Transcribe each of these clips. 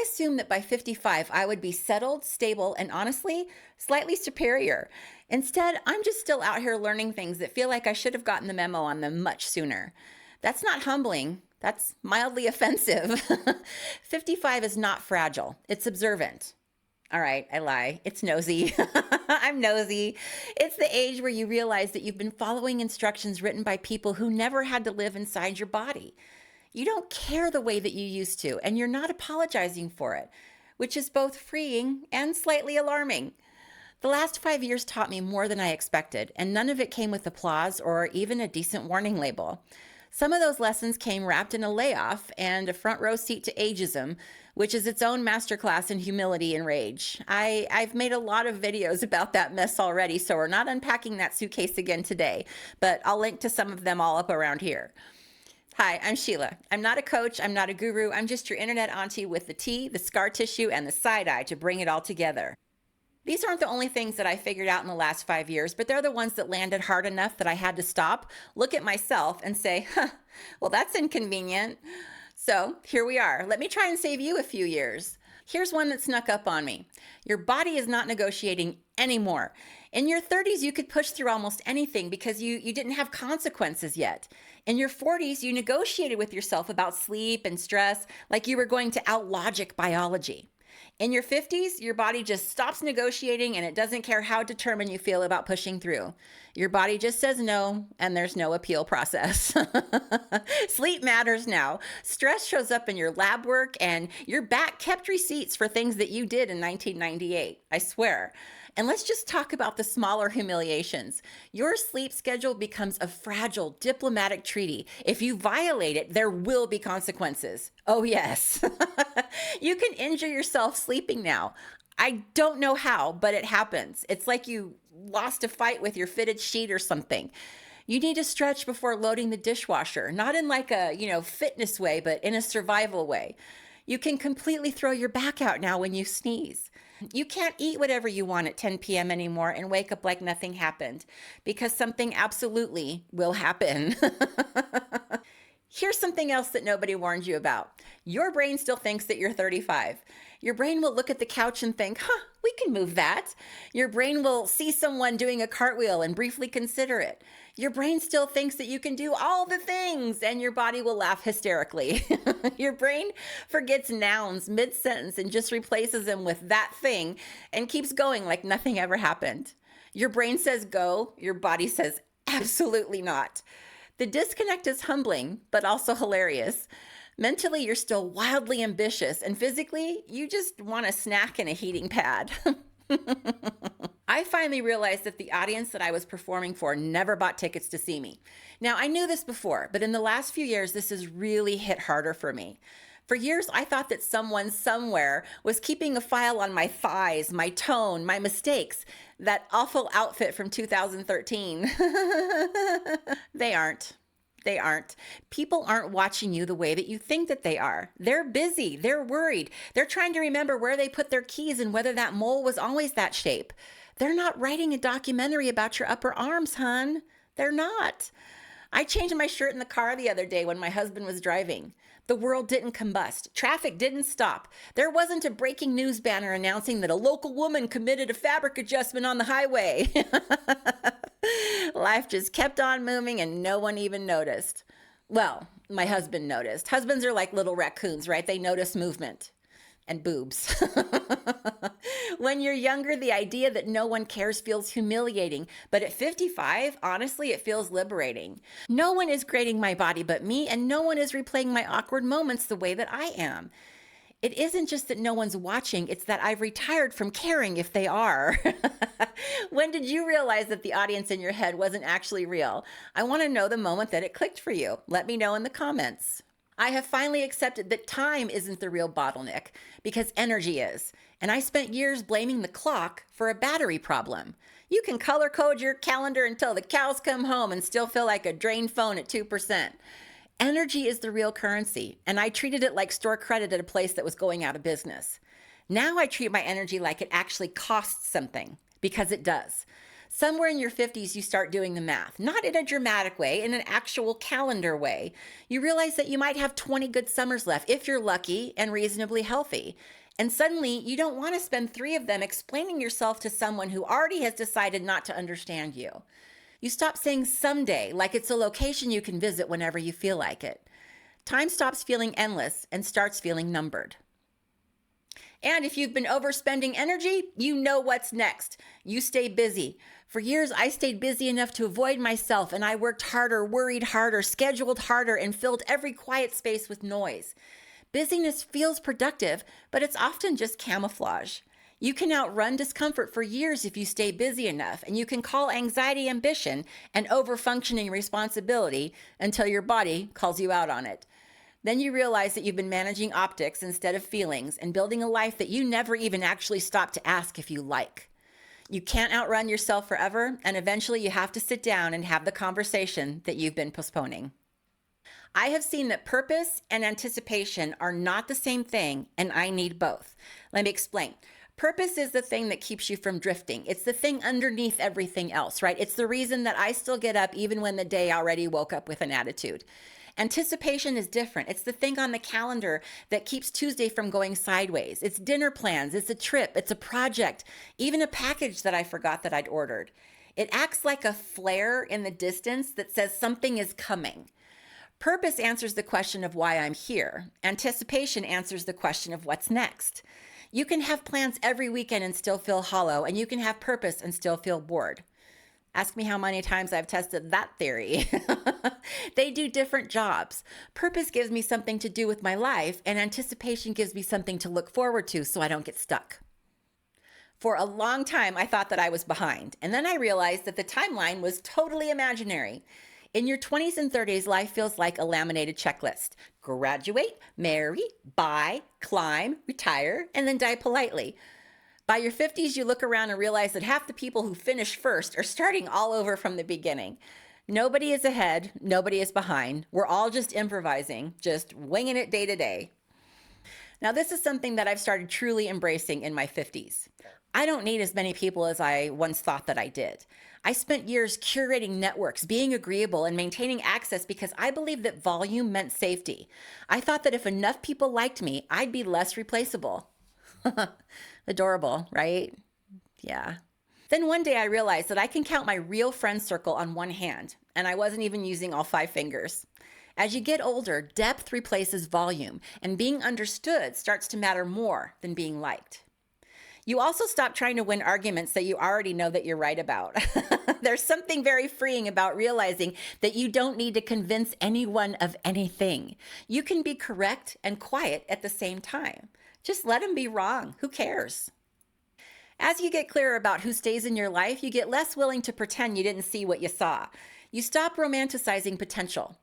assumed that by 55, I would be settled, stable, and honestly, slightly superior. Instead, I'm just still out here learning things that feel like I should have gotten the memo on them much sooner. That's not humbling. That's mildly offensive. 55 is not fragile. It's observant. All right, I lie. It's nosy. I'm nosy. It's the age where you realize that you've been following instructions written by people who never had to live inside your body. You don't care the way that you used to, and you're not apologizing for it, which is both freeing and slightly alarming. The last 5 years taught me more than I expected, and none of it came with applause or even a decent warning label. Some of those lessons came wrapped in a layoff and a front row seat to ageism, which is its own masterclass in humility and rage. I've made a lot of videos about that mess already, so we're not unpacking that suitcase again today, but I'll link to some of them all up around here. Hi, I'm Sheila. I'm not a coach, I'm not a guru, I'm just your internet auntie with the tea, the scar tissue, and the side eye to bring it all together. These aren't the only things that I figured out in the last 5 years, but they're the ones that landed hard enough that I had to stop, look at myself, and say, well, that's inconvenient. So here we are. Let me try and save you a few years. Here's one that snuck up on me. Your body is not negotiating anymore. In your 30s, you could push through almost anything because you didn't have consequences yet. In your 40s, you negotiated with yourself about sleep and stress like you were going to outlogic biology. In your 50s, your body just stops negotiating and it doesn't care how determined you feel about pushing through. Your body just says no, and there's no appeal process. Sleep matters now. Stress shows up in your lab work, and your back kept receipts for things that you did in 1998. I swear. And let's just talk about the smaller humiliations. Your sleep schedule becomes a fragile diplomatic treaty. If you violate it, there will be consequences. Oh, yes. You can injure yourself sleeping now. I don't know how, but it happens. It's like you lost a fight with your fitted sheet or something. You need to stretch before loading the dishwasher, not in like a, fitness way, but in a survival way. You can completely throw your back out now when you sneeze. You can't eat whatever you want at 10 p.m. anymore and wake up like nothing happened, because something absolutely will happen. Here's something else that nobody warned you about. Your brain still thinks that you're 35. Your brain will look at the couch and think, we can move that. Your brain will see someone doing a cartwheel and briefly consider it. Your brain still thinks that you can do all the things, and your body will laugh hysterically. Your brain forgets nouns mid-sentence and just replaces them with that thing and keeps going like nothing ever happened. Your brain says go, your body says absolutely not. The disconnect is humbling, but also hilarious. Mentally, you're still wildly ambitious, and physically, you just want a snack and a heating pad. I finally realized that the audience that I was performing for never bought tickets to see me. Now, I knew this before, but in the last few years, this has really hit harder for me. For years, I thought that someone somewhere was keeping a file on my thighs, my tone, my mistakes, that awful outfit from 2013. They aren't. They aren't. People aren't watching you the way that you think that they are. They're busy. They're worried. They're trying to remember where they put their keys and whether that mole was always that shape. They're not writing a documentary about your upper arms, hon. They're not. I changed my shirt in the car the other day when my husband was driving. The world didn't combust. Traffic didn't stop. There wasn't a breaking news banner announcing that a local woman committed a fabric adjustment on the highway. Life just kept on moving and no one even noticed. Well, my husband noticed. Husbands are like little raccoons, right? They notice movement and boobs. When you're younger, the idea that no one cares feels humiliating. But at 55, honestly, it feels liberating. No one is grading my body but me, and no one is replaying my awkward moments the way that I am. It isn't just that no one's watching, it's that I've retired from caring if they are. When did you realize that the audience in your head wasn't actually real? I want to know the moment that it clicked for you. Let me know in the comments. I have finally accepted that time isn't the real bottleneck, because energy is. And I spent years blaming the clock for a battery problem. You can color code your calendar until the cows come home and still feel like a drained phone at 2%. Energy is the real currency, and I treated it like store credit at a place that was going out of business. Now I treat my energy like it actually costs something, because it does. Somewhere in your 50s, you start doing the math, not in a dramatic way, in an actual calendar way. You realize that you might have 20 good summers left if you're lucky and reasonably healthy. And suddenly, you don't want to spend 3 of them explaining yourself to someone who already has decided not to understand you. You stop saying someday like it's a location you can visit whenever you feel like it. Time stops feeling endless and starts feeling numbered. And if you've been overspending energy, you know what's next. You stay busy. For years, I stayed busy enough to avoid myself, and I worked harder, worried harder, scheduled harder, and filled every quiet space with noise. Busyness feels productive, but it's often just camouflage. You can outrun discomfort for years if you stay busy enough, and you can call anxiety ambition and overfunctioning responsibility until your body calls you out on it. Then you realize that you've been managing optics instead of feelings and building a life that you never even actually stopped to ask if you like. You can't outrun yourself forever, and eventually you have to sit down and have the conversation that you've been postponing. I have seen that purpose and anticipation are not the same thing, and I need both. Let me explain. Purpose is the thing that keeps you from drifting. It's the thing underneath everything else, right? It's the reason that I still get up even when the day already woke up with an attitude. Anticipation is different. It's the thing on the calendar that keeps Tuesday from going sideways. It's dinner plans, it's a trip, it's a project, even a package that I forgot that I'd ordered. It acts like a flare in the distance that says something is coming. Purpose answers the question of why I'm here. Anticipation answers the question of what's next. You can have plans every weekend and still feel hollow, and you can have purpose and still feel bored. Ask me how many times I've tested that theory. They do different jobs. Purpose gives me something to do with my life, and anticipation gives me something to look forward to so I don't get stuck. For a long time, I thought that I was behind, and then I realized that the timeline was totally imaginary. In your 20s and 30s, life feels like a laminated checklist. Graduate, marry, buy, climb, retire, and then die politely. By your 50s, you look around and realize that half the people who finish first are starting all over from the beginning. Nobody is ahead, nobody is behind. We're all just improvising, just winging it day to day. Now, this is something that I've started truly embracing in my 50s. I don't need as many people as I once thought that I did. I spent years curating networks, being agreeable, and maintaining access because I believed that volume meant safety. I thought that if enough people liked me, I'd be less replaceable. Adorable, right? Yeah. Then one day I realized that I can count my real friend circle on one hand, and I wasn't even using all 5 fingers. As you get older, depth replaces volume, and being understood starts to matter more than being liked. You also stop trying to win arguments that you already know that you're right about. There's something very freeing about realizing that you don't need to convince anyone of anything. You can be correct and quiet at the same time. Just let them be wrong. Who cares? As you get clearer about who stays in your life, you get less willing to pretend you didn't see what you saw. You stop romanticizing potential.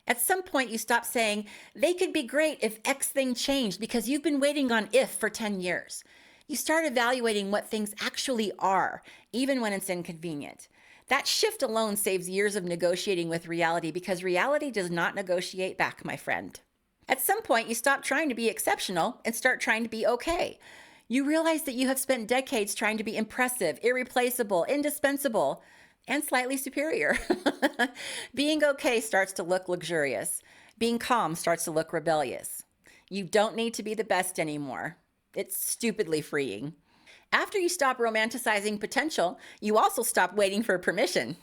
At some point, you stop saying, they could be great if X thing changed because you've been waiting on if for 10 years. You start evaluating what things actually are, even when it's inconvenient. That shift alone saves years of negotiating with reality because reality does not negotiate back, my friend. At some point, you stop trying to be exceptional and start trying to be okay. You realize that you have spent decades trying to be impressive, irreplaceable, indispensable, and slightly superior. Being okay starts to look luxurious. Being calm starts to look rebellious. You don't need to be the best anymore. It's stupidly freeing. After you stop romanticizing potential, you also stop waiting for permission.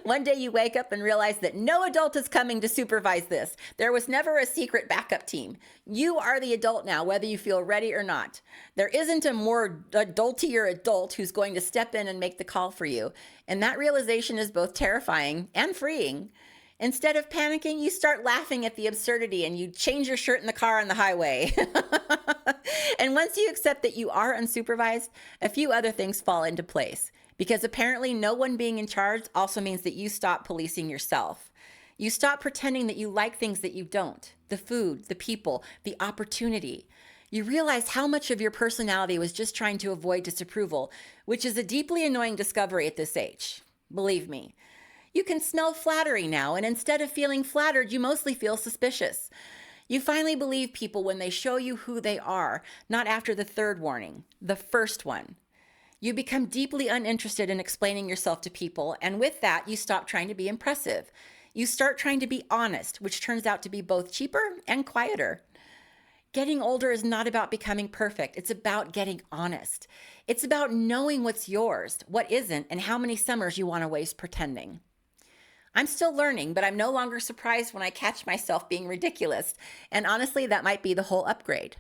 One day you wake up and realize that no adult is coming to supervise this. There was never a secret backup team. You are the adult now, whether you feel ready or not. There isn't a more adultier adult who's going to step in and make the call for you. And that realization is both terrifying and freeing. Instead of panicking, you start laughing at the absurdity and you change your shirt in the car on the highway. And once you accept that you are unsupervised, a few other things fall into place. Because apparently no one being in charge also means that you stop policing yourself. You stop pretending that you like things that you don't. The food, the people, the opportunity. You realize how much of your personality was just trying to avoid disapproval, which is a deeply annoying discovery at this age. Believe me. You can smell flattery now, and instead of feeling flattered, you mostly feel suspicious. You finally believe people when they show you who they are, not after the third warning, the first one. You become deeply uninterested in explaining yourself to people, and with that, you stop trying to be impressive. You start trying to be honest, which turns out to be both cheaper and quieter. Getting older is not about becoming perfect. It's about getting honest. It's about knowing what's yours, what isn't, and how many summers you want to waste pretending. I'm still learning, but I'm no longer surprised when I catch myself being ridiculous. And honestly, that might be the whole upgrade.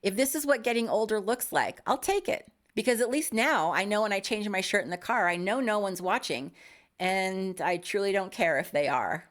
If this is what getting older looks like, I'll take it. Because at least now I know when I change my shirt in the car, I know no one's watching. And I truly don't care if they are.